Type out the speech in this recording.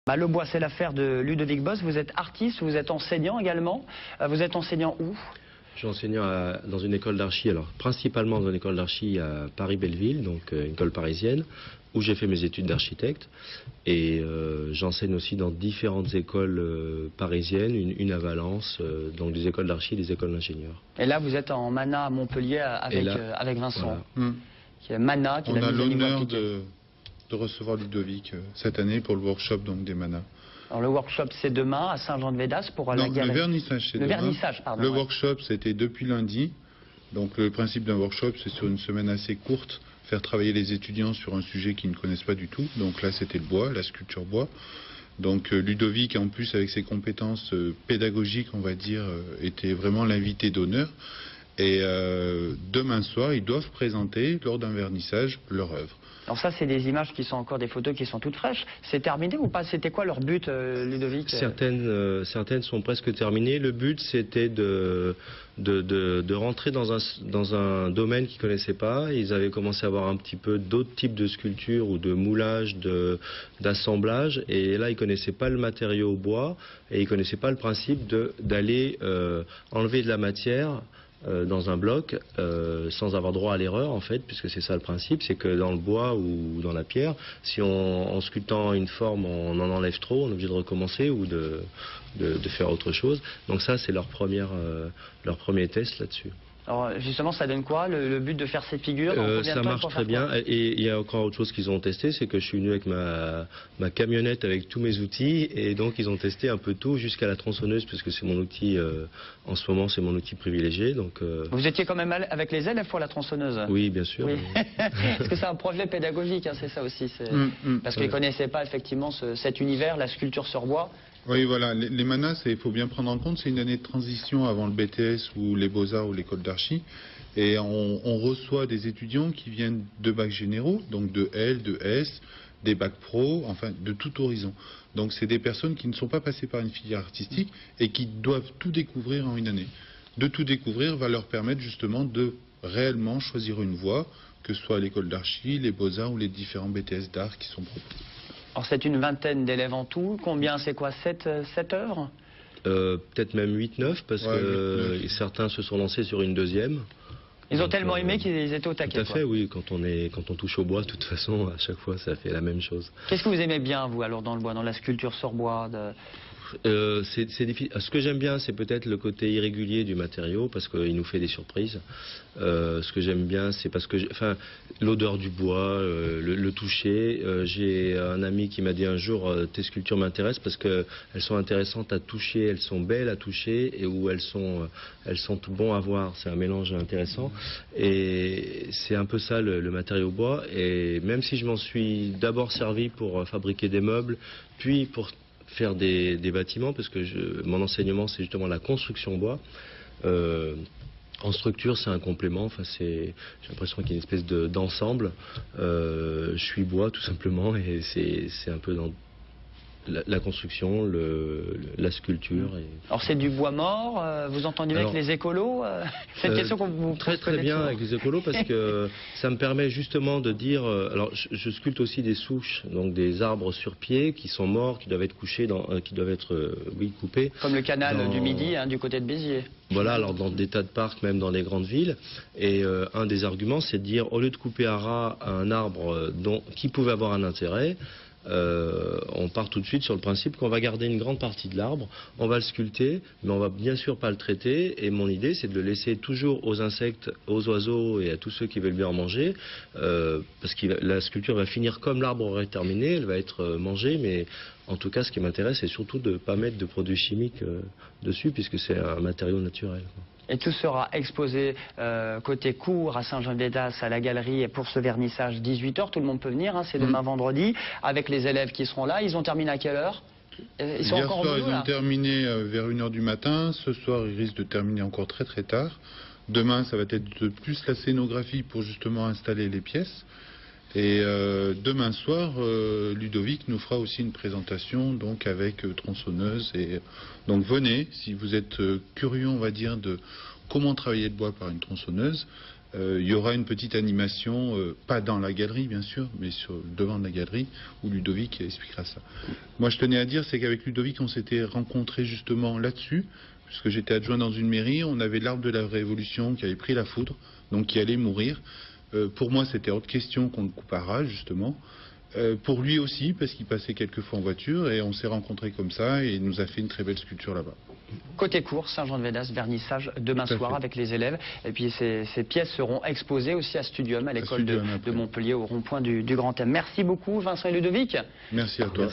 Le bois, c'est l'affaire de Ludovic Boss. Vous êtes artiste, vous êtes enseignant également. Vous êtes enseignant où? Je suis enseignant dans une école d'archi, alors principalement dans une école d'archi à Paris-Belleville, donc une école parisienne, où j'ai fait mes études d'architecte. Et j'enseigne aussi dans différentes écoles parisiennes, une à Valence, donc des écoles d'archi et des écoles d'ingénieurs. Et là, vous êtes en Mana à Montpellier avec Vincent. Voilà. Qui est Mana, qui On a l'honneur de recevoir Ludovic cette année pour le workshop donc, des Mana. Alors, le workshop, c'est demain à Saint-Jean-de-Védas pour la galerie. Le vernissage, c'est demain. Vernissage, pardon. Le workshop, c'était depuis lundi. Donc le principe d'un workshop, c'est sur une semaine assez courte, faire travailler les étudiants sur un sujet qu'ils ne connaissent pas du tout. Donc là, c'était le bois, la sculpture bois. Donc Ludovic, en plus, avec ses compétences pédagogiques, on va dire, était vraiment l'invité d'honneur. Et demain soir, ils doivent présenter, lors d'un vernissage, leur œuvre. Alors ça, c'est des images qui sont encore des photos qui sont toutes fraîches. C'est terminé ou pas? C'était quoi leur but, Ludovic? Certaines sont presque terminées. Le but, c'était de rentrer dans un domaine qu'ils ne connaissaient pas. Ils avaient commencé à avoir un petit peu d'autres types de sculptures ou de moulage, d'assemblage. Et là, ils ne connaissaient pas le matériau bois et ils ne connaissaient pas le principe d'aller enlever de la matière dans un bloc sans avoir droit à l'erreur, en fait, puisque c'est ça le principe, c'est que dans le bois ou dans la pierre, si en sculptant une forme on en enlève trop, on est obligé de recommencer ou de faire autre chose. Donc ça, c'est leur premier test là-dessus. Alors justement, ça donne quoi, le but de faire cette figure? Ça marche très bien. Et il y a encore autre chose qu'ils ont testé, c'est que je suis venu avec ma camionnette avec tous mes outils, et donc ils ont testé un peu tout jusqu'à la tronçonneuse, puisque c'est mon outil, en ce moment c'est mon outil privilégié. Donc, Vous étiez quand même avec les élèves pour la tronçonneuse? Oui, bien sûr. Oui. Parce que c'est un projet pédagogique, hein, c'est ça aussi. Parce qu'ils ne connaissaient pas effectivement cet univers, la sculpture sur bois. Oui, voilà, les Mana, il faut bien prendre en compte, c'est une année de transition avant le BTS ou les Beaux-Arts ou l'école d'archi. Et on reçoit des étudiants qui viennent de bacs généraux, donc de L, de S, des bacs pro, enfin de tout horizon. Donc c'est des personnes qui ne sont pas passées par une filière artistique et qui doivent tout découvrir en une année. De tout découvrir va leur permettre justement de réellement choisir une voie, que ce soit à l'école d'archi, les Beaux-Arts ou les différents BTS d'art qui sont proposés. Alors c'est une vingtaine d'élèves en tout. Combien, c'est quoi, 7 œuvres? Peut-être même 8-9, parce que certains se sont lancés sur une deuxième. Ils ont tellement aimé qu'ils étaient au taquet. Tout à fait, oui. Quand on touche au bois, de toute façon, à chaque fois, ça fait la même chose. Qu'est-ce que vous aimez bien, vous, alors, dans le bois, dans la sculpture sur bois c'est difficile. Ce que j'aime bien, c'est peut-être le côté irrégulier du matériau, parce qu'il nous fait des surprises. Ce que j'aime bien, c'est parce que l'odeur du bois, le toucher. J'ai un ami qui m'a dit un jour, tes sculptures m'intéressent parce qu'elles sont intéressantes à toucher, elles sont belles à toucher, et où elles sont tout bon à voir. C'est un mélange intéressant. Et c'est un peu ça le matériau bois. Et même si je m'en suis d'abord servi pour fabriquer des meubles, puis pour faire des bâtiments, parce que mon enseignement, c'est justement la construction bois. En structure, c'est un complément. Enfin, j'ai l'impression qu'il y a une espèce d'ensemble. Je suis bois, tout simplement, et c'est un peu dans la construction, la sculpture. Alors c'est du bois mort, vous entendez bien avec les écolos C'est une question qu'on vous pose très bien avec les écolos, parce que ça me permet justement de dire... alors je sculpte aussi des souches, donc des arbres sur pied qui sont morts, qui doivent être couchés, qui doivent être coupés. Comme le canal du Midi, du côté de Béziers. Voilà, alors dans des tas de parcs, même dans les grandes villes. Et un des arguments, c'est de dire, au lieu de couper à ras un arbre qui pouvait avoir un intérêt, on part tout de suite sur le principe qu'on va garder une grande partie de l'arbre, on va le sculpter, mais on va bien sûr pas le traiter. Et mon idée, c'est de le laisser toujours aux insectes, aux oiseaux et à tous ceux qui veulent bien en manger, parce que la sculpture va finir comme l'arbre aurait terminé, elle va être mangée, mais en tout cas, ce qui m'intéresse, c'est surtout de ne pas mettre de produits chimiques dessus, puisque c'est un matériau naturel. Et tout sera exposé côté cour à Saint-Jean-de-Védas, à la galerie, pour ce vernissage 18h. Tout le monde peut venir, c'est demain vendredi, avec les élèves qui seront là. Ils ont terminé à quelle heure? Ils sont Hier encore soir, au boulot, ils ont terminé vers 1h du matin. Ce soir, ils risquent de terminer encore très très tard. Demain, ça va être plus la scénographie pour justement installer les pièces. Et demain soir, Ludovic nous fera aussi une présentation donc avec tronçonneuse. Et donc venez, si vous êtes curieux, on va dire, de comment travailler le bois par une tronçonneuse. Il y aura une petite animation, pas dans la galerie bien sûr, mais devant la galerie, où Ludovic expliquera ça. Moi je tenais à dire, c'est qu'avec Ludovic on s'était rencontrés justement là-dessus, puisque j'étais adjoint dans une mairie, on avait l'arbre de la Révolution qui avait pris la foudre, donc qui allait mourir. Pour moi c'était hors de question qu'on le coupe à rase justement. Pour lui aussi, parce qu'il passait quelques fois en voiture, et on s'est rencontrés comme ça, et il nous a fait une très belle sculpture là-bas. Côté cours, Saint-Jean-de-Védas, vernissage demain soir avec les élèves. Et puis ces pièces seront exposées aussi à Studium, à l'école de Montpellier, au rond-point du Grand Thème. Merci beaucoup Vincent et Ludovic. Merci à toi.